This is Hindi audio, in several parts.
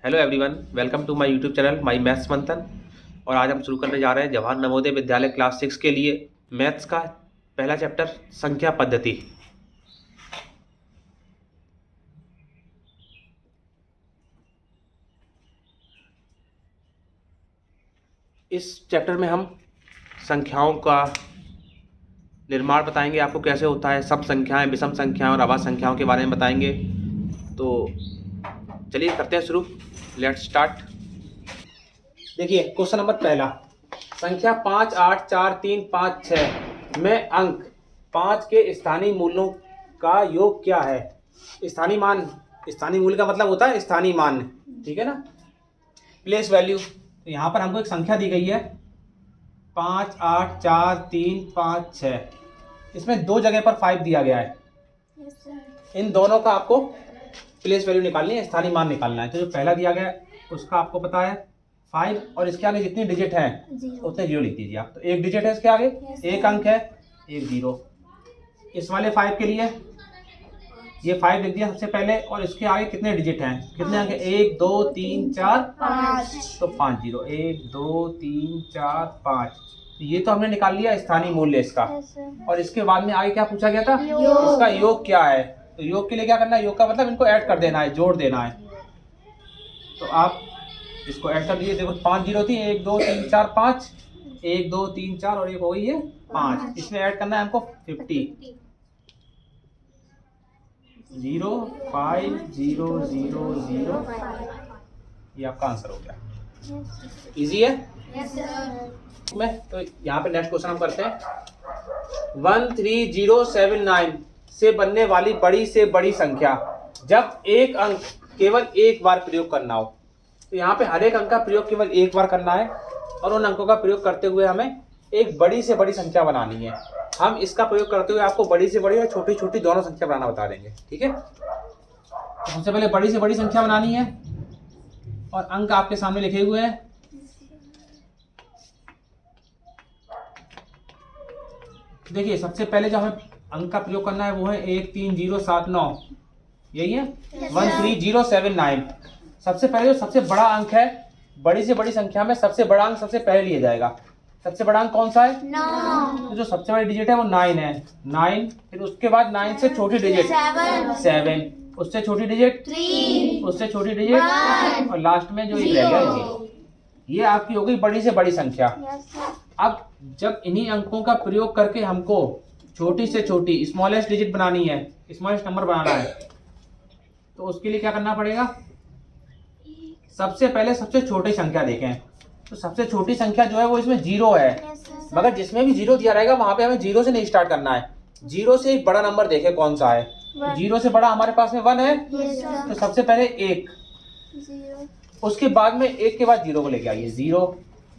Hello everyone, welcome to my YouTube channel my maths Manthan. और आज हम शुरू करने जा रहे हैं जवाहर नवोदय विद्यालय क्लास 6 के लिए मैथ्स का पहला चैप्टर संख्या पद्धति। इस चैप्टर में हम संख्याओं का निर्माण बताएंगे, आपको कैसे होता है, सब संख्याएं, विषम संख्याएं और अभाज्य संख्याओं के बारे में बताएंगे। तो चलिए करते हैं शुरू। Let's start. देखिए क्वेश्चन नंबर पहला, संख्या 5, 8, 4, 3, 5, 6 में अंक 5 के स्थानीय मूल्यों का योग क्या है। स्थानीय मान, स्थानीय मूल्य का मतलब होता है स्थानीय मान, ठीक है ना, प्लेस वैल्यू। तो यहाँ पर हमको एक संख्या दी गई है 5, 8, 4, 3, 5, 6। इसमें दो जगह पर 5 दिया गया है। इन दोनों का आपको प्लेस वैल्यू निकालनी है, स्थानीय मान निकालना है। तो जो पहला दिया गया है उसका आपको पता है 5, और इसके आगे जितनी डिजिट है उतने जीरो लिख दीजिए आप। तो एक डिजिट है इसके आगे, एक अंक है, एक जीरो। इस वाले 5 के लिए ये 5 लिख दिया सबसे पहले, और इसके आगे कितने डिजिट हैं, कितने अंक है, 1, 2, 3, 4, 5। तो 5 जीरो, 1, 2, 3, 4, 5। ये तो हमने निकाल लिया स्थानीय मूल्य इसका। और इसके बाद में आगे क्या पूछा गया था, इसका योग क्या है। तो योग के लिए क्या करना है, योग का मतलब इनको ऐड कर देना है, जोड़ देना है। तो आप इसको ऐड कर दीजिए। देखो 5 जीरो थी, 1, 2, 3, 4, 5, 1, 2, 3, 4 और एक हो गई है 5। इसमें ऐड करना है हमको 50। 0, 5, 0, 0, 0। ये आपका आंसर हो गया। इजी है। में तो यहाँ पे नेक्स्ट क्वेश्चन हम करते हैं 13079 से बनने वाली बड़ी से बड़ी संख्या जब एक अंक केवल एक बार प्रयोग करना हो। तो यहाँ पे हर एक अंक का प्रयोग केवल एक बार करना है, और उन अंकों का प्रयोग करते हुए हमें एक बड़ी से बड़ी संख्या बनानी है। हम इसका प्रयोग करते हुए आपको बड़ी से बड़ी और छोटी छोटी दोनों संख्या बनाना बता देंगे, ठीक है। तो सबसे पहले बड़ी से बड़ी संख्या बनानी है, और अंक आपके सामने लिखे हुए हैं। देखिए सबसे पहले जो हमें अंक का प्रयोग करना है वो है 13079, यही है 13079। सबसे पहले जो सबसे बड़ा अंक है, बड़ी से बड़ी संख्या में सबसे बड़ा अंक सबसे पहले लिया जाएगा। सबसे बड़ा अंक कौन सा है, 9। तो जो सबसे बड़ी डिजिट है वो 9 है, 9। फिर उसके बाद 9 से छोटी डिजिट 7, उससे छोटी डिजिट 3, उससे छोटी डिजिट 1, और लास्ट में जो एक रह गया 0। ये आपकी हो गई बड़ी से बड़ी संख्या। अब जब इन्हीं अंकों का प्रयोग करके हमको छोटी से छोटी स्मॉलेस्ट डिजिट बनानी है, स्मॉलेस्ट नंबर बनाना है, तो उसके लिए क्या करना पड़ेगा, सबसे पहले सबसे छोटी संख्या देखें। तो सबसे छोटी संख्या जो है वो इसमें 0 है, मगर जिसमें भी 0 दिया रहेगा वहां पे हमें 0 से नहीं स्टार्ट करना है। 0 से एक बड़ा नंबर देखें कौन सा है। 0 से बड़ा हमारे पास में 1 है, तो सबसे पहले 1, उसके बाद में 1 के बाद 0 को लेके आइए 0।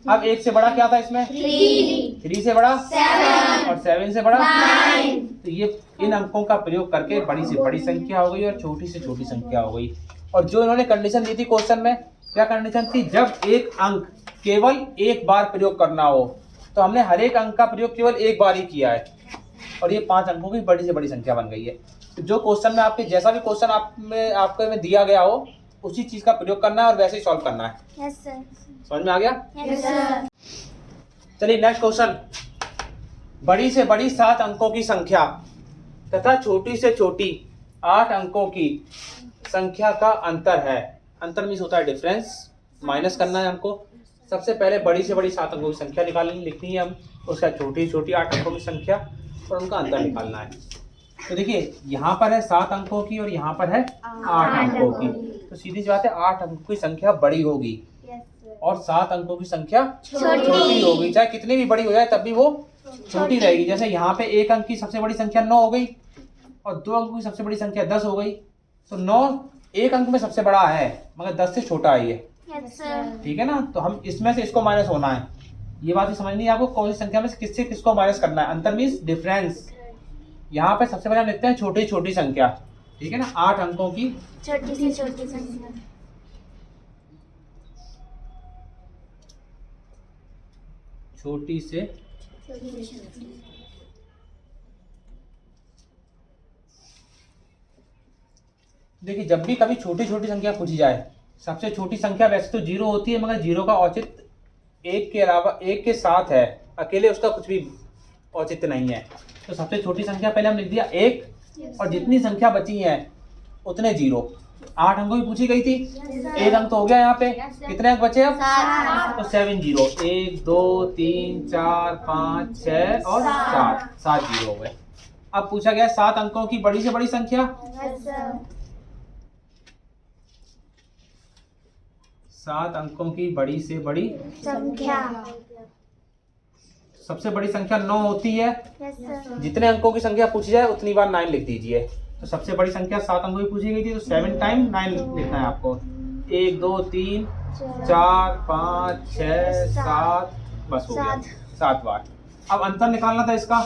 अब 1 से बड़ा क्या था इसमें 3 से बड़ा 7, और 7 से बड़ा 9। तो ये इन अंकों का प्रयोग करके बड़ी से बड़ी संख्या हो गई और छोटी से छोटी संख्या हो गई। और जो इन्होंने कंडीशन दी थी क्वेश्चन में, क्या कंडीशन थी, जब एक अंक केवल एक बार प्रयोग करना हो। तो हमने हर एक अंक का प्रयोग केवल एक बार ही किया है, और ये 5 अंकों की बड़ी से बड़ी संख्या बन गई है। तो जो क्वेश्चन में आपके जैसा भी क्वेश्चन आपको में दिया गया हो उसी चीज का प्रयोग करना है और वैसे ही सॉल्व करना है। Yes sir. समझ में आ गया? Yes sir. चलिए नेक्स्ट क्वेश्चन, बड़ी से बड़ी 7 अंकों की संख्या तथा छोटी से छोटी 8 अंकों की संख्या का अंतर है। अंतर मीन्स होता है डिफरेंस, माइनस करना है हमको। सबसे पहले बड़ी से बड़ी 7 अंकों की संख्या निकालनी लिखनी है हम, उसका छोटी छोटी 8 अंकों की संख्या और उनका अंतर निकालना है। तो देखिए यहाँ पर है 7 अंकों की और यहाँ पर है 8 अंकों की। तो सीधी सी बात है 8 अंकों की संख्या बड़ी होगी और 7 अंकों की संख्या छोटी होगी। चाहे कितनी भी बड़ी हो जाए तब भी वो छोटी रहेगी। जैसे यहाँ पे 1 अंक की सबसे बड़ी संख्या 9 हो गई और 2 अंकों की सबसे बड़ी संख्या 10 हो गई। तो 9 1 अंक में सबसे बड़ा है मगर 10 से छोटा है ये, ठीक है ना। तो हम इसमें से इसको माइनस होना है। ये बात समझनी है आपको, कौन सी संख्या में से किससे किसको माइनस करना है। अंतर मीन्स डिफरेंस। यहाँ पे सबसे पहले हम लिखते हैं छोटी छोटी संख्या, ठीक है ना, 8 अंकों की छोटी से छोटी संख्या। छोटी से देखिए जब भी कभी छोटी छोटी संख्या पूछी जाए सबसे छोटी संख्या वैसे तो 0 होती है, मगर 0 का औचित्य 1 के अलावा 1 के साथ है, अकेले उसका कुछ भी औचित्य नहीं है। तो सबसे छोटी संख्या पहले हम लिख दिया 1, और जितनी संख्या बची है उतने 0। 8 अंकों की पूछी गई थी, एक अंक तो हो गया यहाँ पे। कितने अंक बचे अब? तो 7 0, 1 2 3 4 5 6 और 7 0 हो गए। अब पूछा गया 7 अंकों की बड़ी से बड़ी संख्या। 7 अंकों की बड़ी से बड़ी संख्या। सबसे बड़ी संख्या 9 होती है। Yes sir. जितने अंकों की संख्या पूछी जाए उतनी बार 9 लिख दीजिए। तो सबसे बड़ी संख्या 7 अंकों की पूछी गई थी, तो 7 टाइम 9 लिखना है आपको। 1 2 3 4 5 6 7, बस हो गया 7 बार। अब अंतर निकालना था इसका।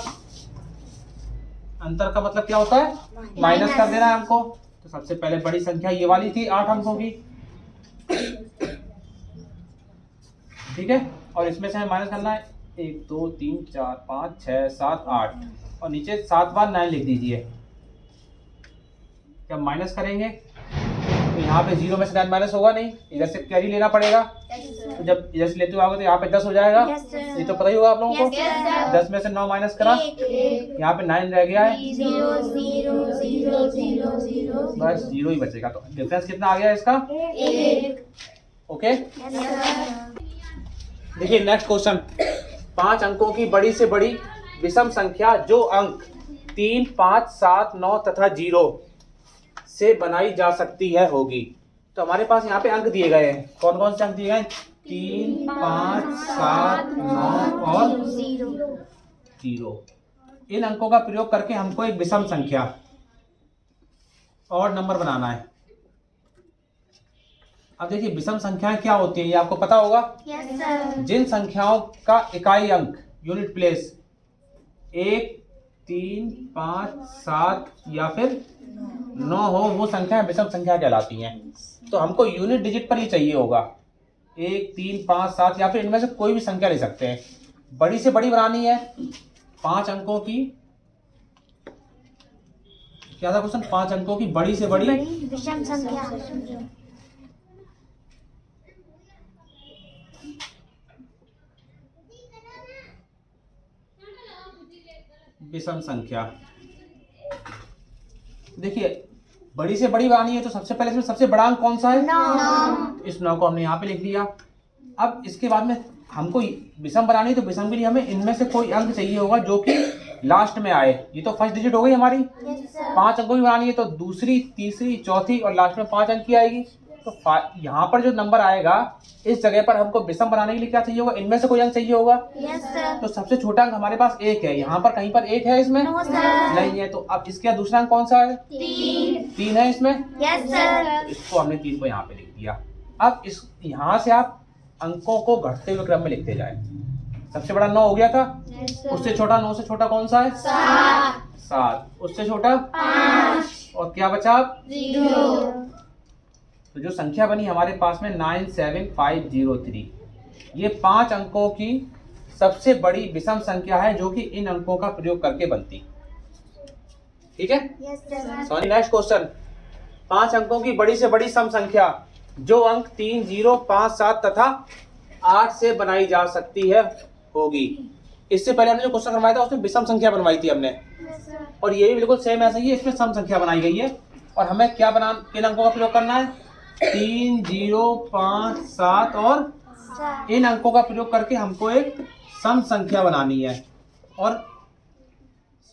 अंतर का मतलब क्या होता है? माइनस कर देना है हमको। तो सबसे पहले बड़ी संख्या ये वाली थी 8 अंकों की, ठीक है, और इसमें से हमें माइनस करना है 1 2 3 4 5 6 7 8, और नीचे 7 बार 9 लिख दीजिए। जब माइनस करेंगे तो यहाँ पे 0 में से 9 माइनस होगा नहीं, इधर से कैरी लेना पड़ेगा। तो जब इधर से लेते हुए आओगे तो यहाँ पे 10 हो जाएगा। ये तो पता ही होगा आप लोगों को। 10 में से 9 माइनस करा, यहाँ पे 9 रह गया है, 0 0 0 0 0, बस 0 ही बचेगा। तो डिफरेंस कितना आ गया इसका? 1। Okay, yes sir. देखिए नेक्स्ट क्वेश्चन। 5 अंकों की बड़ी से बड़ी विषम संख्या जो अंक 3 5 7 9 तथा 0 से बनाई जा सकती है होगी। तो हमारे पास यहाँ पे अंक दिए गए हैं। कौन कौन से अंक दिए गए? 3 5 7 9 और 0। इन अंकों का प्रयोग करके हमको एक विषम संख्या और नंबर बनाना है। अब देखिए विषम संख्याएं क्या होती है ये आपको पता होगा। Yes sir. जिन संख्याओं का इकाई अंक यूनिट प्लेस 1 3 5 7 या फिर 9 हो, वो संख्या विषम संख्या कहलाती हैं। तो हमको यूनिट डिजिट पर ही चाहिए होगा। 1 3 5 7 या फिर इनमें से कोई भी संख्या ले सकते हैं। बड़ी से बड़ी बनानी है 5 अंकों की। क्या था क्वेश्चन? 5 अंकों की बड़ी से बड़ी विषम संख्या। विषम संख्या। देखिए बड़ी से बड़ी बनानी है तो सबसे पहले इसमें सबसे बड़ा अंक कौन सा है? 9। इस 9 को हमने यहाँ पे लिख दिया। अब इसके बाद में हमको विषम बनानी है, तो विषम के लिए हमें इनमें से कोई अंक चाहिए होगा जो कि लास्ट में आए। ये तो फर्स्ट डिजिट हो गई हमारी। Yes sir. 5 अंकों की बनानी है तो दूसरी तीसरी चौथी और लास्ट में 5 अंक की आएगी। तो यहाँ पर जो नंबर आएगा इस जगह पर हमको विषम बनाने के लिए क्या चाहिए होगा? इनमें से कोई अंक चाहिए होगा। Yes sir. तो सबसे छोटा अंक हमारे पास 1 है। यहाँ पर कहीं पर 1 है इसमें? No sir. नहीं है। तो अब इसका दूसरा अंक कौन सा है? 3 है इसमें। Yes sir. इसको हमने 3 को यहाँ पे लिख दिया। अब इस यहाँ से आप अंकों को घटते हुए क्रम में लिखते जाए। सबसे बड़ा 9 हो गया था। उससे छोटा 9 से छोटा कौन सा है? 7। उससे छोटा 5। और क्या बचा? 0। तो जो संख्या बनी हमारे पास में 97503, ये 5 अंकों की सबसे बड़ी विषम संख्या है जो कि इन अंकों का प्रयोग करके बनती। ठीक है। Yes sir. Sorry, next question. 5 अंकों की बड़ी से बड़ी सम संख्या जो अंक 3 0 5 7 तथा 8 से बनाई जा सकती है होगी। इससे पहले हमने जो क्वेश्चन करवाया था उसमें विषम संख्या बनवाई थी हमने, और ये भी बिल्कुल सेम ऐसा ही है। इसमें सम संख्या बनाई गई है और हमें क्या किन अंकों का प्रयोग करना है? 3 0 5 7 और इन अंकों का प्रयोग करके हमको एक सम संख्या बनानी है। और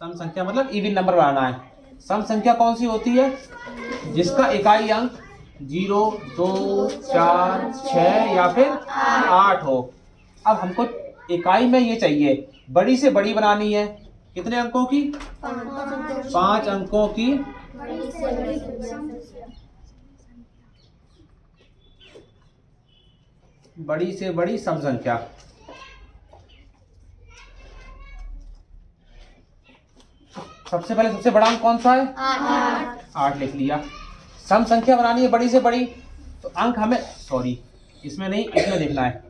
सम संख्या मतलब इवन नंबर बनाना है। सम संख्या कौन सी होती है? जिसका इकाई अंक 0 2 4 6 या फिर 8 हो। अब हमको इकाई में ये चाहिए, बड़ी से बड़ी बनानी है। कितने अंकों की? 5 अंकों की बड़ी से बड़ी सम संख्या। सबसे पहले सबसे बड़ा अंक कौन सा है? 8 लिख लिया। सम संख्या बनानी है बड़ी से बड़ी, तो अंक हमें इसमें नहीं, इसमें देखना है।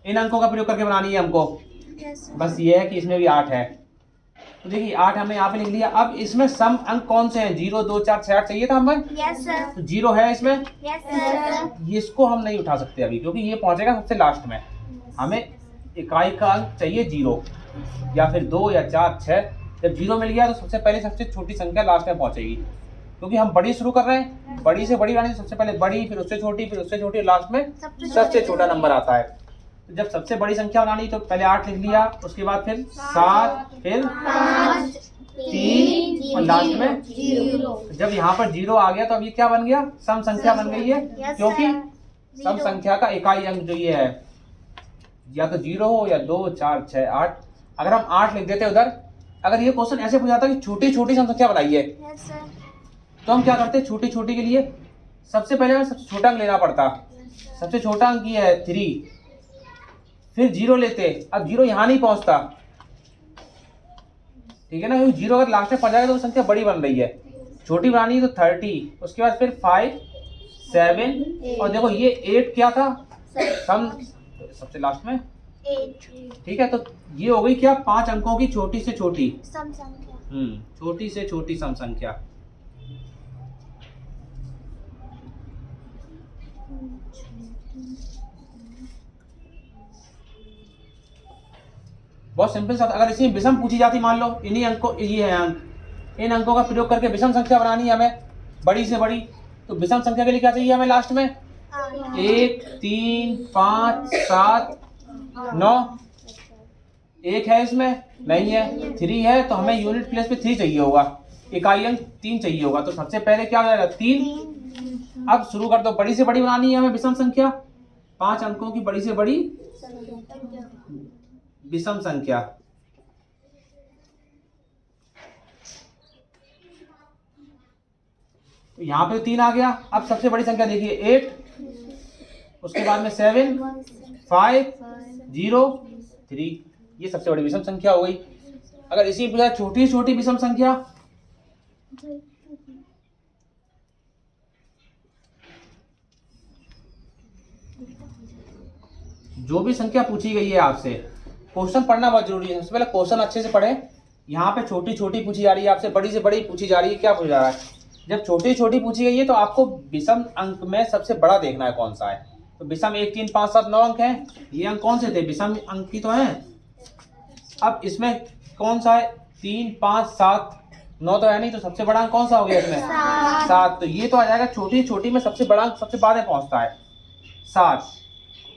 इन अंकों का प्रयोग करके बनानी है हमको। बस ये है कि इसमें भी 8 है, तो देखिए 8 हमने यहाँ पे लिख लिया। अब इसमें सम अंक कौन से हैं? 0 2 4 6 8 चाहिए था हमें, यस सर, तो 0 है इसमें। यस सर, इसको हम नहीं उठा सकते अभी, क्योंकि ये पहुंचेगा सबसे लास्ट में। हमें इकाई का अंक चाहिए 0, या फिर 2 या 4 6। जब 0 मिल गया तो सबसे पहले सबसे छोटी संख्या लास्ट में पहुंचेगी, क्योंकि हम बड़ी शुरू कर रहे हैं। बड़ी से बड़ी बनानी, सबसे पहले बड़ी, फिर उससे छोटी, फिर उससे छोटी, लास्ट में सबसे छोटा नंबर आता है। तो जब सबसे बड़ी संख्या बनानी तो पहले 8 लिख लिया, उसके बाद फिर 7, फिर 5 3 और लास्ट में 0। जब यहाँ पर 0 आ गया तो अब ये क्या बन गया? सम संख्या बन गई है, Yes, क्योंकि sir. सम संख्या का इकाई अंक जो ये है, या तो 0 हो या 2 4 6 8। अगर हम 8 लिख देते उधर, अगर ये क्वेश्चन ऐसे पूछ जाता कि छोटी छोटी सम संख्या बनाइए, यस सर, तो हम क्या करते? छोटी छोटी के लिए सबसे पहले हमें सबसे छोटा अंक लेना पड़ता। सबसे छोटा अंक ये है 3, फिर 0 लेते। अब 0 यहाँ नहीं पहुंचता, ठीक है ना, क्योंकि 0 अगर लास्ट में पहुंच जाएगा तो वो संख्या बड़ी बन रही है। छोटी बनानी है तो 30, उसके बाद फिर 5 7 और देखो ये 8 क्या था? सम सबसे लास्ट में 8 ठीक है। तो ये हो गई क्या? 5 अंकों की छोटी से छोटी, सम संख्या। छोटी से छोटी सम संख्या। बहुत सिंपल सा। अगर इसी में विषम पूछी जाती, मान लो इन्हीं अंकों, ये है अंक, इन अंकों का प्रयोग करके विषम संख्या बनानी है हमें, बड़ी से बड़ी, तो विषम संख्या के लिए क्या चाहिए हमें लास्ट में? 1 3 5 7 9। 1 है इसमें? नहीं है। 3 है, तो हमें यूनिट प्लेस पे 3 चाहिए होगा, इकाई अंक 3 चाहिए होगा। तो सबसे पहले क्या हो जाएगा? 3। अब शुरू कर दो, बड़ी से बड़ी बनानी है हमें विषम संख्या, 5 अंकों की बड़ी से बड़ी विषम संख्या। तो यहाँ पे 3 आ गया। अब सबसे बड़ी संख्या देखिए 8, उसके बाद में 7 5 0 3, ये सबसे बड़ी विषम संख्या हो गई। अगर इसी बजाय छोटी छोटी विषम संख्या, जो भी संख्या पूछी गई है आपसे, क्वेश्चन पढ़ना बहुत जरूरी है। सबसे पहले क्वेश्चन अच्छे से पढ़ें। यहाँ पे छोटी छोटी पूछी जा रही है आपसे, बड़ी से बड़ी पूछी जा रही है, क्या पूछा जा रहा है? जब छोटी छोटी पूछी गई है तो आपको विषम अंक में सबसे बड़ा देखना है कौन सा है। तो विषम 1 3 5 7 9 अंक हैं, ये अंक कौन से थे? विषम अंक ही तो हैं। अब इसमें कौन सा है? 3 5 7 9 तो है नहीं, तो सबसे बड़ा अंक कौन सा हो गया इसमें? 7। तो ये तो आ जाएगा छोटी छोटी में सबसे बड़ा अंक सबसे बाद में पहुंचता है 7।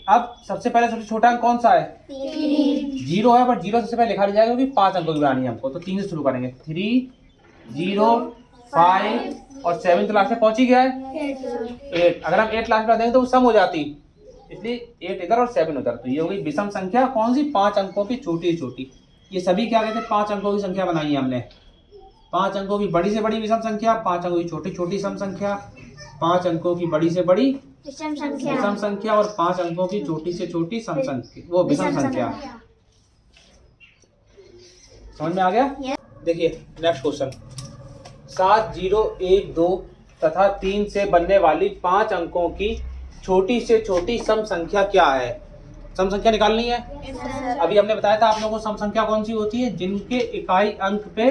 अब सबसे पहले सबसे छोटा अंक कौन सा है? 0 है, पर 0 सबसे पहले लिखा नहीं जाएगा क्योंकि 5 अंकों की बनानी है हमको। तो 3 से शुरू करेंगे, 3 0 5 और 7 तो लास्ट में पहुंच ही गया है 8। अगर हम 8 लास्ट में देंगे तो वो सम हो जाती, इसलिए 8 इधर और 7 उधर। तो ये हो गई विषम संख्या कौन सी? 5 अंकों की छोटी छोटी। ये सभी क्या कहते हैं? 5 अंकों की संख्या बनाई है हमने। 5 अंकों की बड़ी से बड़ी विषम संख्या, 5 अंकों की छोटी छोटी सम संख्या, 5 अंकों की बड़ी से बड़ी विषम विषम संख्या और 5 अंकों की छोटी से छोटी सम संख्या, वो विषम संख्या। समझ में आ गया? देखिए नेक्स्ट क्वेश्चन, 7 0 1 2 तथा 3 से बनने वाली 5 अंकों की छोटी से छोटी सम संख्या क्या है? सम संख्या निकालनी है। अभी हमने बताया था आप लोगों को सम संख्या कौन सी होती है? जिनके इकाई अंक पे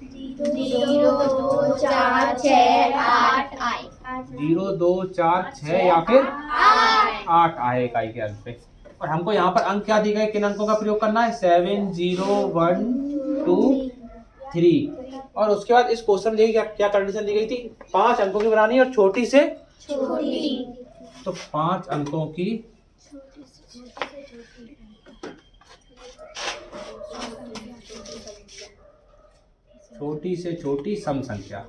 0 2 4 6 8 आए। 0 2 4 6 या फिर 8 आए इकाई के अंक पे। और हमको यहाँ पर अंक क्या दी गए? किन अंकों का प्रयोग करना है? 7 0 1 2 3। और उसके बाद इस क्वेश्चन में देखिए क्या कंडीशन दी गई थी? 5 अंकों की बनानी है और छोटी से छोटी। तो 5 अंकों की छोटी से छोटी सम संख्या।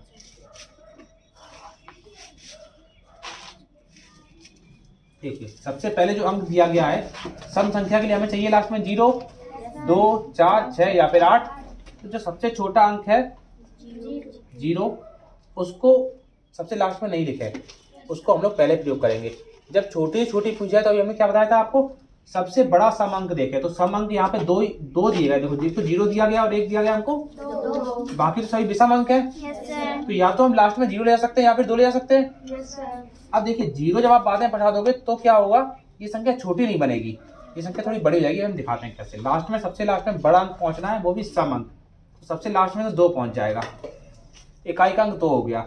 देखिए सबसे पहले जो अंक दिया गया है सम संख्या के लिए हमें चाहिए लास्ट में 0 2 4 6 या फिर 8। तो जो सबसे छोटा अंक है 0, उसको सबसे लास्ट में नहीं लिखे, उसको हम लोग पहले प्रयोग करेंगे। जब छोटी छोटी पूछ जाए तो अभी हमने क्या बताया था आपको? सबसे बड़ा सम अंक देखे, तो सम अंक यहाँ पे दो दिए गए। देखो तो 0 दिया गया और 1 दिया गया हमको, बाकी तो सभी विषम अंक है। तो या तो हम लास्ट में 0 ले सकते हैं या फिर 2 ले सकते हैं। अब देखिए 0 जब आप बाद में बढ़ा दोगे तो क्या होगा? ये संख्या छोटी नहीं बनेगी, ये संख्या थोड़ी बड़ी हो जाएगी। हम दिखाते हैं कैसे। लास्ट में सबसे लास्ट में बड़ा अंक पहुंचना है, वो भी सम अंक। तो सबसे लास्ट में तो 2 पहुंच जाएगा। इकाई का अंक 2 हो गया।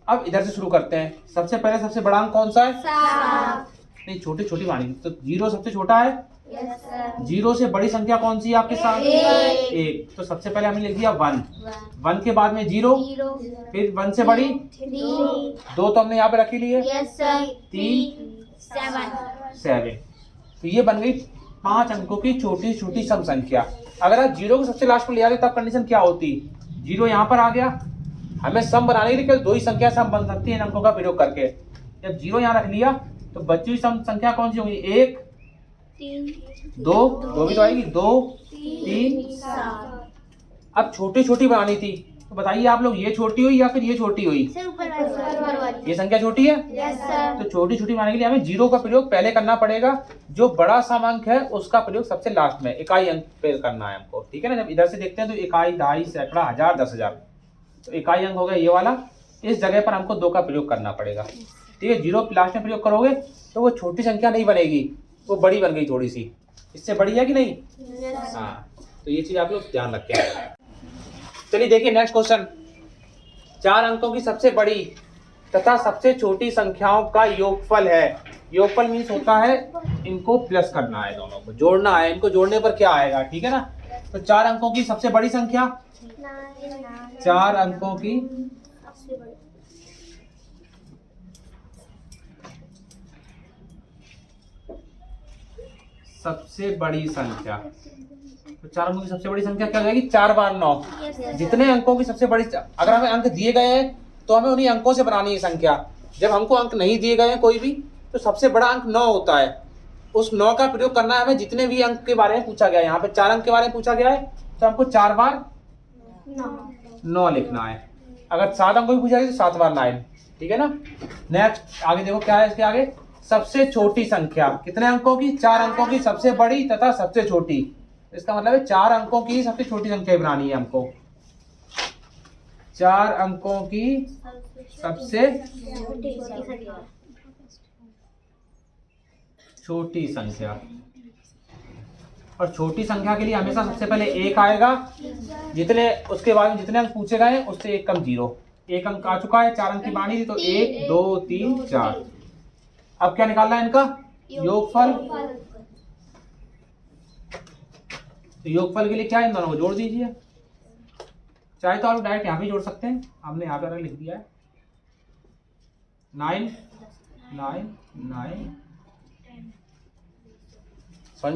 अब इधर से शुरू करते हैं। सबसे पहले सबसे बड़ा अंक कौन सा है? 7। नहीं, छोटी छोटी मानी तो 0 सबसे छोटा है। Yes sir. 0 से बड़ी संख्या कौन सी है आपके साथ? 1। तो सबसे पहले हमने लिख दिया 1। 1 के बाद में 0, 0 फिर 1 से बड़ी 3। 2 तो हमने यहाँ पे रखी ली है। Yes sir. 3 7। 7। तो ये बन गई 5 अंकों की छोटी छोटी सम संख्या। अगर आप 0 को सबसे लास्ट में ले आते तब कंडीशन क्या होती? 0 यहाँ पर आ गया, हमें सम बनाने के लिए केवल 2 ही संख्या सम बन सकती है इन अंकों का प्रयोग करके। जब 0 यहाँ रख लिया तो बची हुई सम संख्या कौन सी होगी? 1 3 2 भी तो आएगी, 2 3 7। अब छोटी छोटी बनानी थी तो बताइए आप लोग, ये छोटी हुई या फिर ये छोटी हुई? सर ऊपर वाली। ये संख्या छोटी है। Yes sir. तो छोटी छोटी बनाने के लिए हमें 0 का प्रयोग पहले करना पड़ेगा। जो बड़ा सम अंक है उसका प्रयोग सबसे लास्ट में इकाई अंक पे करना है हमको, ठीक है ना। जब इधर से देखते हैं तो इकाई, दहाई, सैकड़ा, हजार, 10,000, तो इकाई अंक हो गया ये वाला। इस जगह पर हमको 2 का प्रयोग करना पड़ेगा, ठीक है। 0 लास्ट में प्रयोग करोगे तो वो छोटी संख्या नहीं बनेगी, वो बड़ी बन गई थोड़ी सी। इससे बड़ी है कि नहीं? हाँ, तो ये चीज आप लोग ध्यान रखें। चलिए देखिए नेक्स्ट क्वेश्चन। 4 अंकों की सबसे बड़ी तथा सबसे छोटी संख्याओं का योगफल है। योगफल मीन्स होता है इनको प्लस करना है, दोनों को जोड़ना है। इनको जोड़ने पर क्या आएगा, ठीक है ना। तो 4 अंकों की सबसे बड़ी संख्या, 4 अंकों की सबसे बड़ी संख्या, तो 4 अंकों की सबसे बड़ी संख्या क्या हो जाएगी? 4 बार 9। जितने अंकों की सबसे बड़ी, अगर हमें अंक दिए गए हैं तो हमें उन्हीं अंकों से बनानी है संख्या। जब हमको अंक नहीं दिए गए हैं कोई भी, तो सबसे बड़ा अंक 9 होता है। उस 9 का प्रयोग करना है हमें जितने भी अंक के बारे में पूछा गया है। यहाँ पे 4 अंक के बारे में पूछा गया है तो हमको 4 बार 9 लिखना है। अगर 7 अंकों की पूछा गया तो 7 बार 9, ठीक है ना। नेक्स्ट आगे देखो क्या है इसके आगे। सबसे छोटी संख्या कितने अंकों की? 4 अंकों की सबसे बड़ी तथा सबसे छोटी। इसका मतलब है 4 अंकों की सबसे छोटी संख्या बनानी है हमको। 4 अंकों की सबसे छोटी संख्या। और छोटी संख्या के लिए हमेशा सबसे पहले 1 आएगा। जितने उसके बाद में जितने अंक पूछे गए उससे 1 कम 0। 1 अंक आ चुका है, 4 अंक की बानी थी तो 1 2 3 4। अब क्या निकालना है इनका? योगफल। तो योगफल के लिए क्या है, इन दोनों को जोड़ दीजिए। चाहे तो आप डायरेक्ट यहाँ भी जोड़ सकते हैं, हमने यहाँ पर लिख दिया है 9 9 9। समझ में